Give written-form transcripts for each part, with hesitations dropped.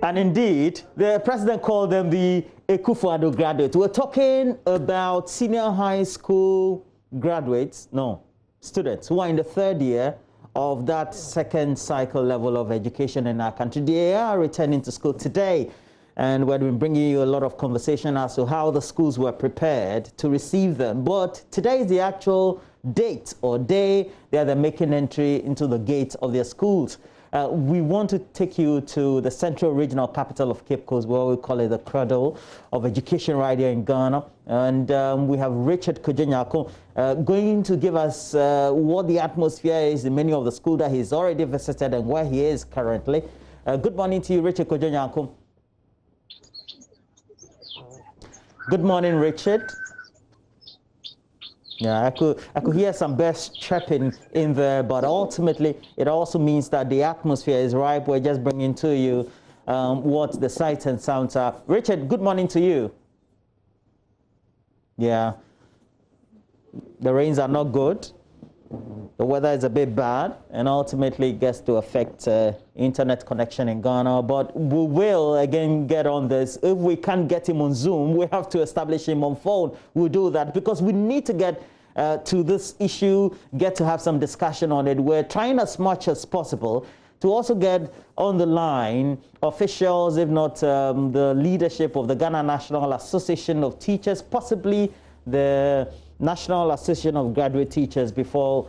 And indeed, the president called them the Akufo-Addo graduates. We're talking about senior high school graduates, students who are in the third year of that second cycle level of education in our country. They are returning to school today. And we've been bringing you a lot of conversation as to how the schools were prepared to receive them. But today is the actual date or day that they're making entry into the gates of their schools. We want to take you to the central regional capital of Cape Coast, where we call it the cradle of education right here in Ghana. And we have Richard Kojo Nyarko going to give us what the atmosphere is in many of the schools that he's already visited and where he is currently. Good morning to you, Richard Kojo Nyarko. Good morning, Richard. Yeah, I could hear some birds chirping in there, but ultimately it also means that the atmosphere is ripe. We're just bringing to you what the sights and sounds are. Richard, good morning to you. Yeah, the rains are not good. The weather is a bit bad, and ultimately it gets to affect internet connection in Ghana. But we will again get on this. If we can't get him on Zoom, we have to establish him on phone. We'll do that because we need to get to this issue, get to have some discussion on it. We're trying as much as possible to also get on the line officials, if not the leadership of the Ghana National Association of Teachers, possibly the National Association of Graduate Teachers before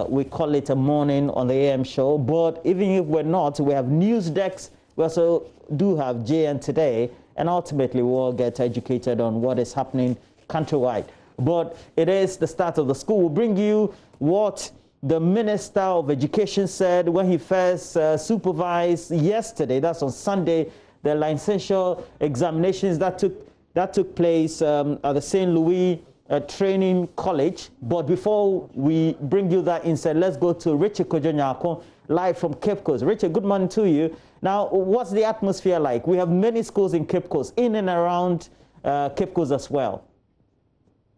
we call it a morning on the AM show. But even if we're not, we have news decks. We also do have JN Today, and ultimately we'll all get educated on what is happening countrywide. But it is the start of the school. We'll bring you what the Minister of Education said when he first supervised yesterday, that's on Sunday, the licensure examinations that took place at the St. Louis Training College. But before we bring you that insight, let's go to Richard Kojo Nyarko live from Cape Coast. Richard, good morning to you. Now, what's the atmosphere like? We have many schools in Cape Coast, in and around Cape Coast as well.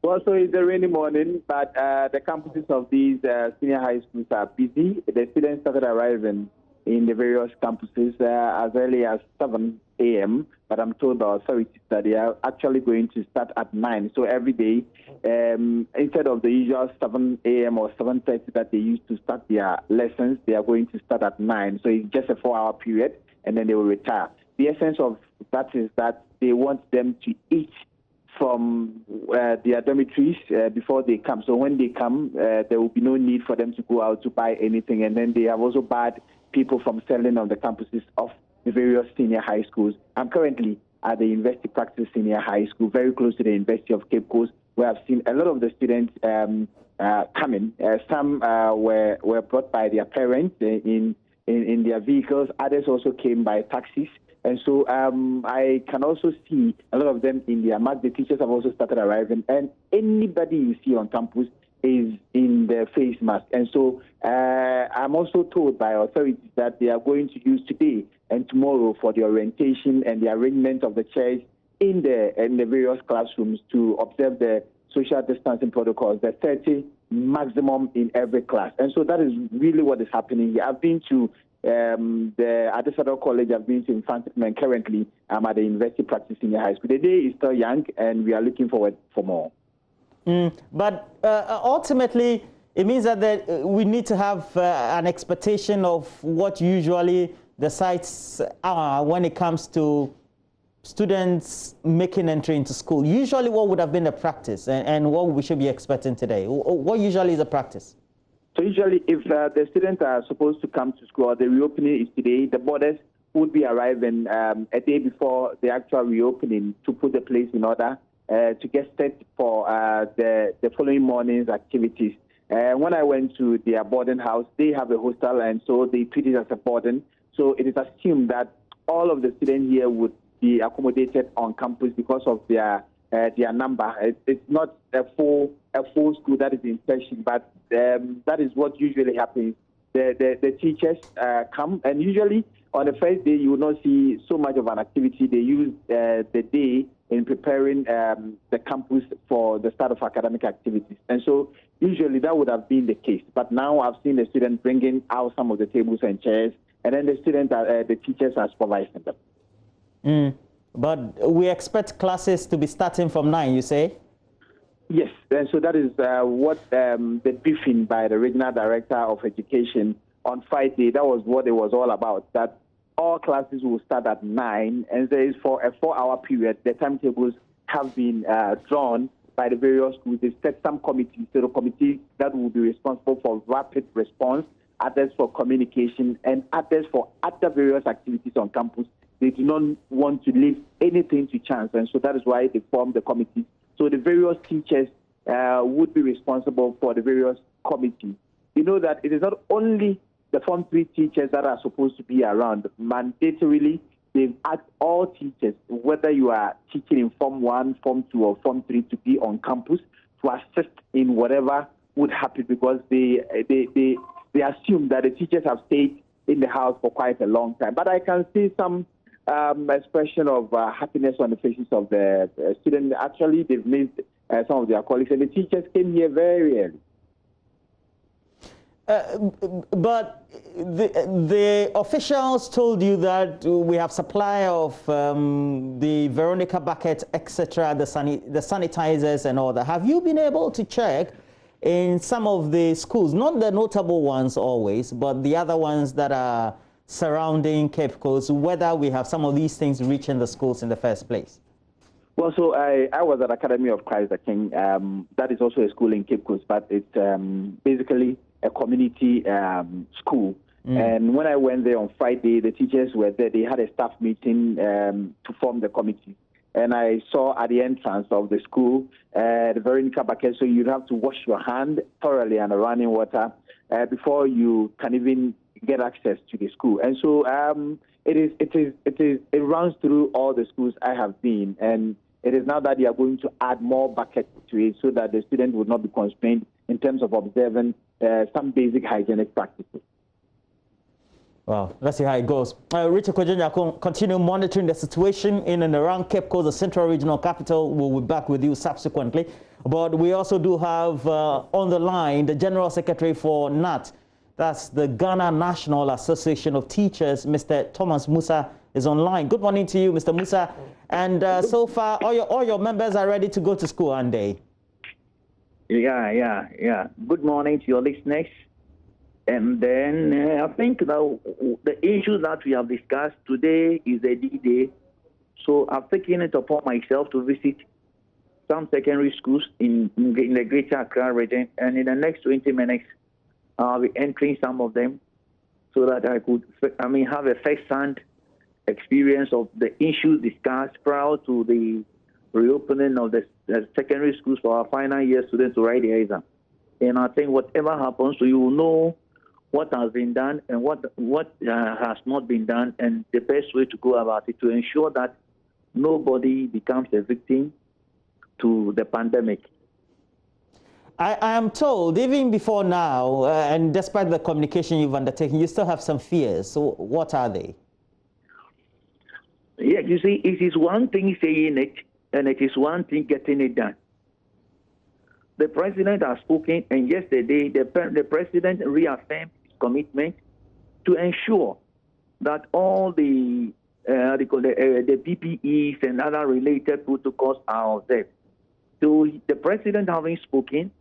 Well, so it's a rainy morning, but the campuses of these senior high schools are busy. The students started arriving in the various campuses as early as 7 a.m., but I'm told by authorities that they are actually going to start at 9. So every day, instead of the usual 7 a.m. or 7:30 that they used to start their lessons, they are going to start at 9. So it's just a 4-hour period, and then they will retire. The essence of that is that they want them to eat from their dormitories before they come. So when they come, there will be no need for them to go out to buy anything. And then they have also barred people from selling on the campuses of the various senior high schools. I'm currently at the University Practice Senior High School, very close to the University of Cape Coast, where I've seen a lot of the students coming. Some were brought by their parents in their vehicles. Others also came by taxis. And so I can also see a lot of them in their math. The teachers have also started arriving. And anybody you see on campus is in the face mask. And so I'm also told by authorities that they are going to use today and tomorrow for the orientation and the arrangement of the chairs in the various classrooms to observe the social distancing protocols, the 30 maximum in every class. And so that is really what is happening. I've been to the Adesado College, I've been to Infantum, and currently I'm at the University Practice Senior High School. The day is still young, and we are looking forward for more. But ultimately, it means that we need to have an expectation of what usually the sites are when it comes to students making entry into school. Usually, what would have been the practice, and what we should be expecting today? What usually is the practice? So usually, if the students are supposed to come to school, the reopening is today, the boarders would be arriving a day before the actual reopening to put the place in order to get set for the following morning's activities. When I went to their boarding house, they have a hostel, and so they treat it as a boarding. So it is assumed that all of the students here would be accommodated on campus because of their number. It's not a full school that is in session, but that is what usually happens. The teachers come, and usually on the first day you will not see so much of an activity. They use the day in preparing the campus for the start of academic activities. And so usually that would have been the case. But now I've seen the students bringing out some of the tables and chairs, and then the teachers are supervising them. But we expect classes to be starting from 9, you say? Yes, and so that is what the briefing by the Regional Director of Education on Friday, that was what it was all about, that all classes will start at 9, and there is for a 4-hour period, the timetables have been drawn by the various schools. They set some committees, so the committee that will be responsible for rapid response, others for communication, and others for other various activities on campus. They do not want to leave anything to chance, and so that is why they formed the committee. So the various teachers would be responsible for the various committees. You know that it is not only the Form 3 teachers that are supposed to be around. Mandatorily, they've asked all teachers, whether you are teaching in Form 1, Form 2, or Form 3, to be on campus to assist in whatever would happen, because they assume that the teachers have stayed in the house for quite a long time. But I can see some expression of happiness on the faces of the students. Actually, they've missed some of their colleagues, and the teachers came here very early. But the officials told you that we have supply of the Veronica bucket, etc., the sanitizers and all that. Have you been able to check in some of the schools, not the notable ones always, but the other ones that are surrounding Cape Coast, whether we have some of these things reaching the schools in the first place? Well, so I was at Academy of Christ the King. That is also a school in Cape Coast, but it's basically a community school. And when I went there on Friday, the teachers were there. They had a staff meeting to form the committee. And I saw at the entrance of the school the Veronica bucket, so you'd have to wash your hand thoroughly under running water before you can even get access to the school. And so it runs through all the schools I have been, and it is now that they are going to add more buckets to it so that the student would not be constrained in terms of observing some basic hygienic practices. Well, let's see how it goes. Richard Kojo-Nyarko, continue monitoring the situation in and around Cape Coast, the Central Regional Capital. We'll be back with you subsequently. But we also do have on the line the General Secretary for NAT. That's the Ghana National Association of Teachers. Mr. Thomas Musa is online. Good morning to you, Mr. Musa. And so far, all your members are ready to go to school, aren't they? Yeah. Good morning to your listeners. And then I think the issue that we have discussed today is a D-Day. So I've taken it upon myself to visit some secondary schools in the Greater Accra region. And in the next 20 minutes, I'll be entering some of them so that I could, have a first-hand experience of the issues discussed prior to the reopening of the secondary schools for our final year students to write the exam. And I think whatever happens, so you will know what has been done and what has not been done, and the best way to go about it to ensure that nobody becomes a victim to the pandemic. I am told, even before now, and despite the communication you've undertaken, you still have some fears. So what are they? Yeah, you see, it is one thing saying it, and it is one thing getting it done. The president has spoken, and yesterday the president reaffirmed his commitment to ensure that all the PPEs and other related protocols are observed. So the president having spoken,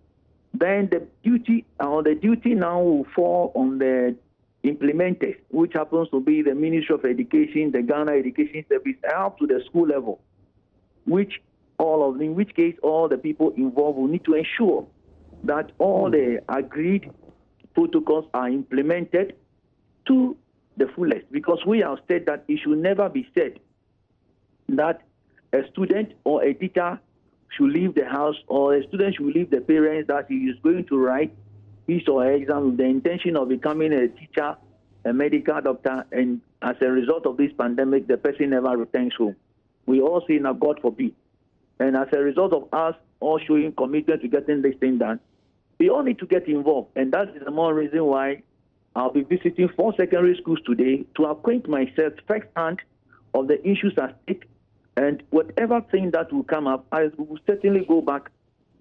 then the duty now will fall on the implementers, which happens to be the Ministry of Education, the Ghana Education Service, up to the school level, in which case all the people involved will need to ensure that all the agreed protocols are implemented to the fullest, because we have said that it should never be said that a student or a teacher should leave the house, or a student should leave the parents, that he is going to write his or her exam with the intention of becoming a teacher, a medical doctor, and as a result of this pandemic, the person never returns home. We all say now, God forbid. And as a result of us all showing commitment to getting this thing done, we all need to get involved. And that is the more reason why I'll be visiting 4 secondary schools today to acquaint myself firsthand of the issues at stake. And whatever thing that will come up, I will certainly go back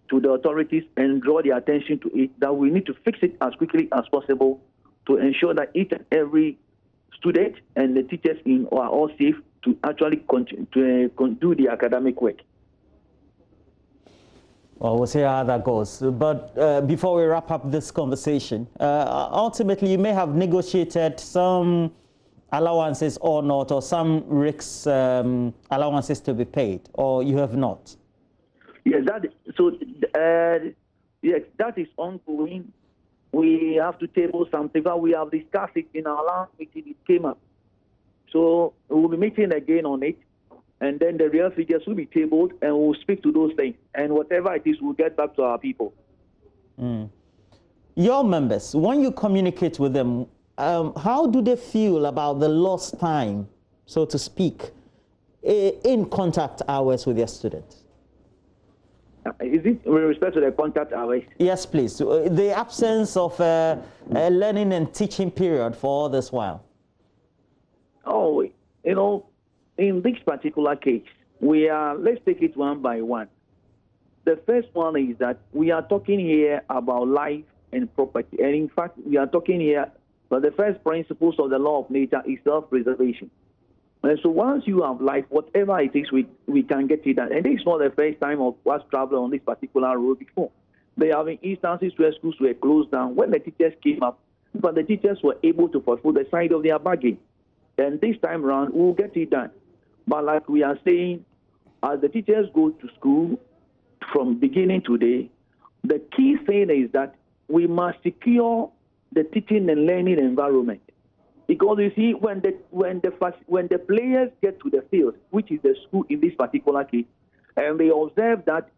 to the authorities and draw their attention to it, that we need to fix it as quickly as possible to ensure that each and every student and the teachers are all safe to actually continue to do the academic work. Well, we'll see how that goes. But before we wrap up this conversation, ultimately, you may have negotiated some allowances or not, or some RICS allowances to be paid, or you have not? Yes, yes, that is ongoing. We have to table something, but we have discussed it in our last meeting. It came up. So we'll be meeting again on it, and then the real figures will be tabled, and we'll speak to those things. And whatever it is, we'll get back to our people. Your members, when you communicate with them, how do they feel about the lost time, so to speak, in contact hours with your students? Is it with respect to the contact hours? Yes, please. The absence of a learning and teaching period for all this while. Oh, you know, in this particular case, let's take it one by one. The first one is that we are talking here about life and property. And in fact, we are talking here, but the first principles of the law of nature is self-preservation. And so once you have life, whatever it is, we can get it done. And this is not the first time of us traveling on this particular road before. There have been instances where schools were closed down when the teachers came up, but the teachers were able to fulfill the side of their bargain. And this time around, we'll get it done. But like we are saying, as the teachers go to school from beginning today, the key thing is that we must secure the teaching and learning environment. Because you see, when the players get to the field, which is the school in this particular case, and they observe that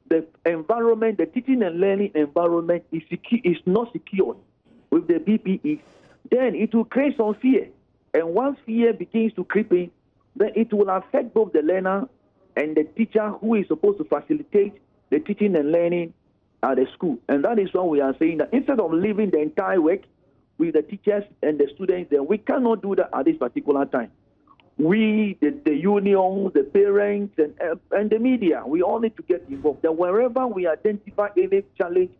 the environment, the teaching and learning environment is not secured with the BPE, then it will create some fear. And once fear begins to creep in, then it will affect both the learner and the teacher who is supposed to facilitate the teaching and learning at the school. And that is why we are saying that instead of leaving the entire work with the teachers and the students, then we cannot do that at this particular time. We, the union, the parents, and the media, we all need to get involved. That wherever we identify any challenge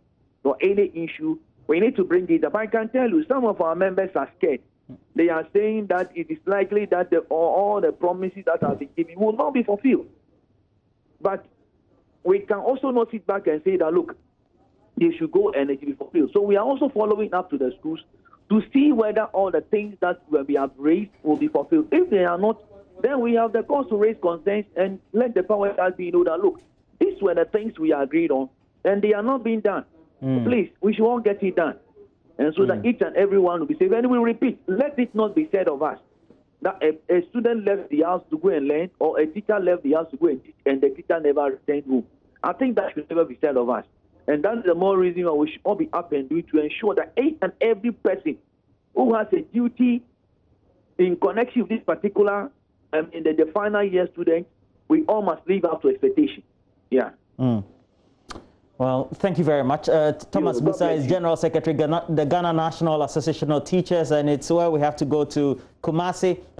or any issue, we need to bring it up. I can tell you, some of our members are scared. They are saying that it is likely that all the promises that have been given will not be fulfilled. But we can also not sit back and say that, look, they should go and it will be fulfilled. So we are also following up to the schools to see whether all the things that we have raised will be fulfilled. If they are not, then we have the cause to raise concerns and let the power that be know that, look, these were the things we agreed on, and they are not being done. So please, we should all get it done. And so that each and every one will be safe. And we repeat, let it not be said of us that a student left the house to go and learn, or a teacher left the house to go and teach, and the teacher never returned home. I think that should never be said of us. And that's the more reason why we should all be up and doing to ensure that each and every person who has a duty in connection with this particular, in the final year student, we all must live up to expectation. Yeah. Well, thank you very much. Thomas Musa is General Secretary, the Ghana National Association of Teachers, and it's where we have to go to Kumasi.